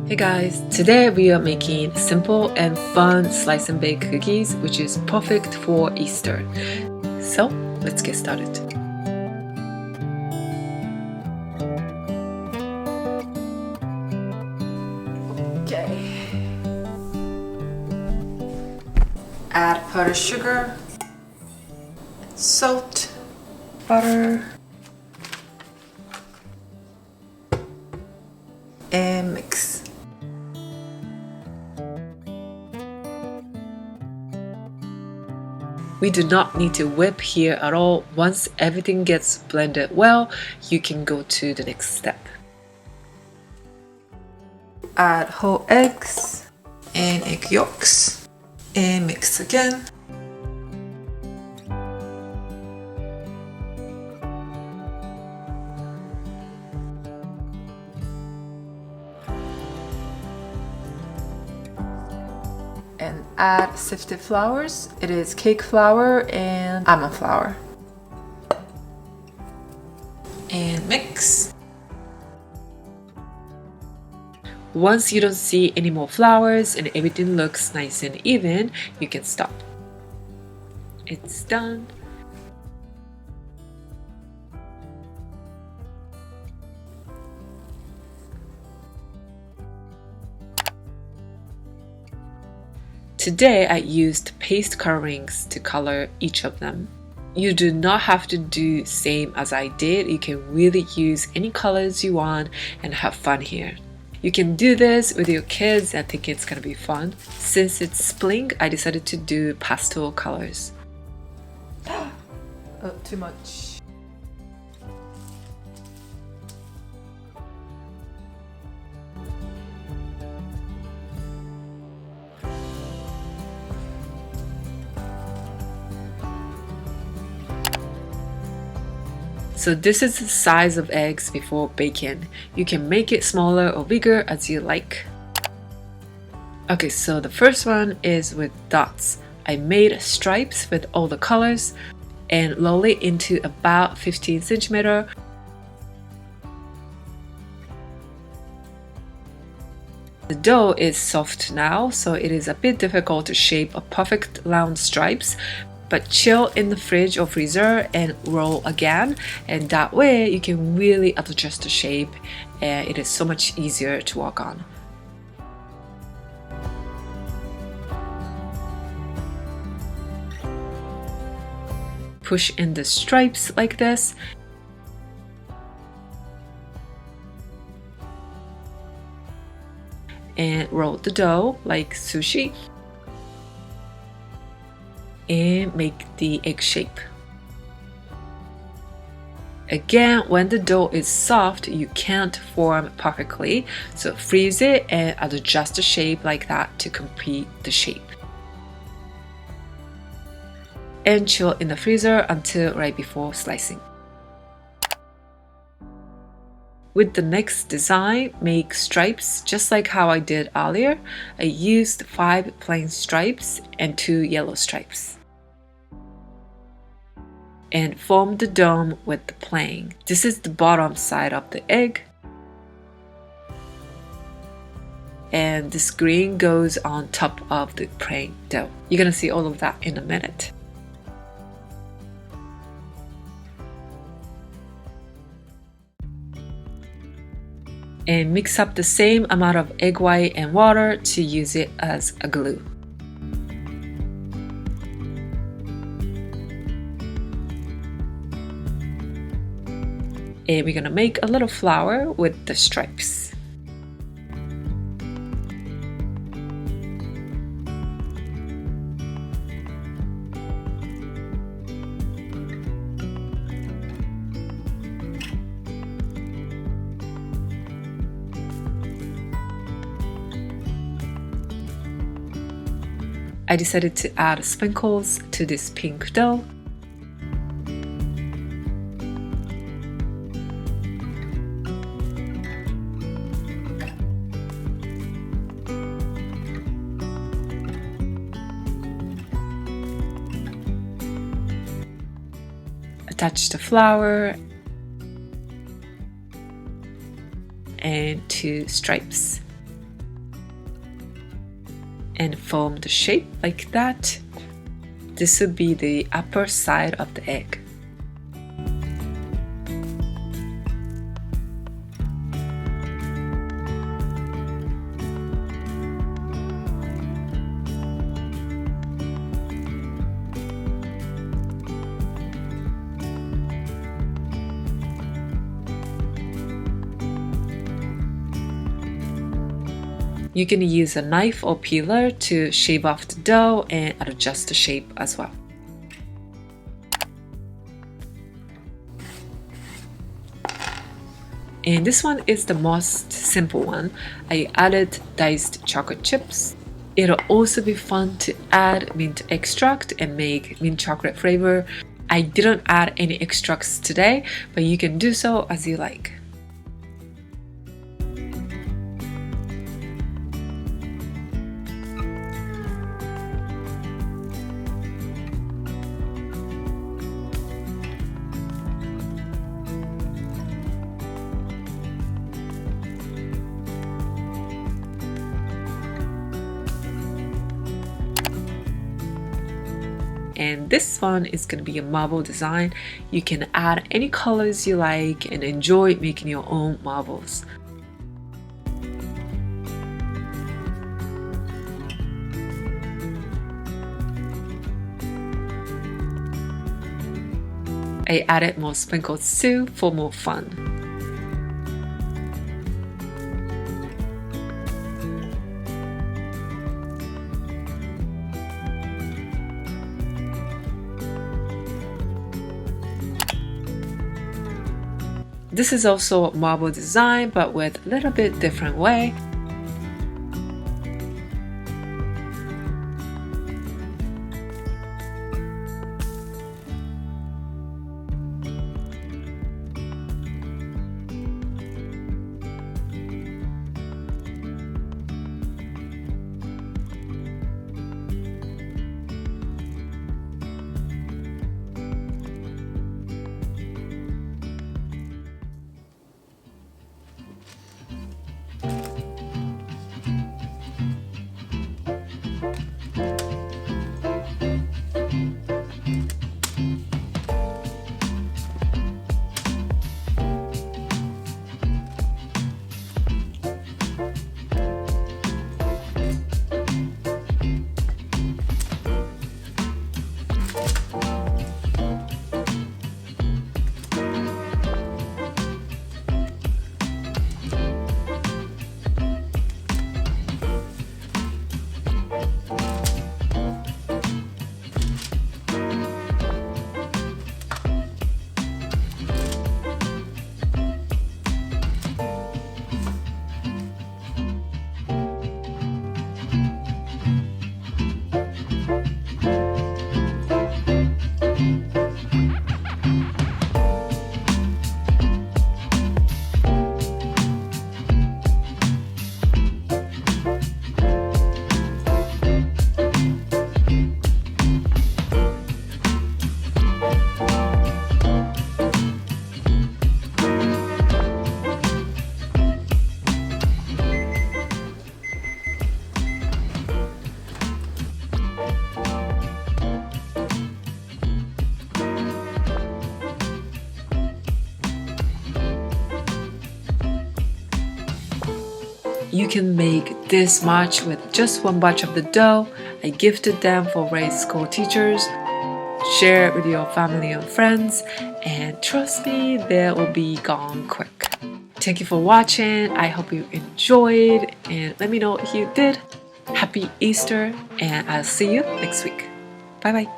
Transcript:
Hey guys, today we are making simple and fun slice and bake cookies, which is perfect for Easter. So let's get started. Okay. Add powdered sugar, salt, butter, and mix. We do not need to whip here at all. Once everything gets blended well, you can go to the next step. Add whole eggs and egg yolks and mix again. And add sifted flours. It is cake flour and almond flour. And mix. Once you don't see any more flours and everything looks nice and even, you can stop. It's done. Today I used paste colorings to color each of them. You do not have to do same as I did. You can really use any colors you want and have fun here. You can do this with your kids. I think it's gonna be fun. Since it's spring, I decided to do pastel colors. Too much. So this is the size of eggs before baking. You can make it smaller or bigger as you like. Okay, so the first one is with dots. I made stripes with all the colors and roll it into about 15 centimeter. The dough is soft now, so it is a bit difficult to shape a perfect round stripes. But chill in the fridge or freezer and roll again, and that way you can really adjust the shape and it is so much easier to work on. Push in the stripes like this. And roll the dough like sushi. And make the egg shape. Again, when the dough is soft, you can't form perfectly, so freeze it and adjust the shape like that to complete the shape. And chill in the freezer until right before slicing. With the next design, make stripes just like how I did earlier. I used 5 plain stripes and 2 yellow stripes. And form the dome with the plain. This is the bottom side of the egg. And this green goes on top of the plain dough. You're gonna see all of that in a minute. And mix up the same amount of egg white and water to use it as a glue. And we're gonna make a little flower with the stripes. I decided to add sprinkles to this pink dough. Attach the flour and 2 stripes. and form the shape like that. This would be the upper side of the egg. You can use a knife or peeler to shave off the dough and adjust the shape as well. And this one is the most simple one. I added diced chocolate chips. It'll also be fun to add mint extract and make mint chocolate flavor. I didn't add any extracts today, but you can do so as you like. And this one is going to be a marble design. You can add any colors you like and enjoy making your own marbles. I added more sprinkles too for more fun. This is also a marble design, but with a little bit different way. You can make this much with just one batch of the dough. I gifted them for raised school teachers. Share it with your family and friends, and trust me, they will be gone quick. Thank you for watching. I hope you enjoyed, and let me know if you did. Happy Easter, and I'll see you next week. Bye bye.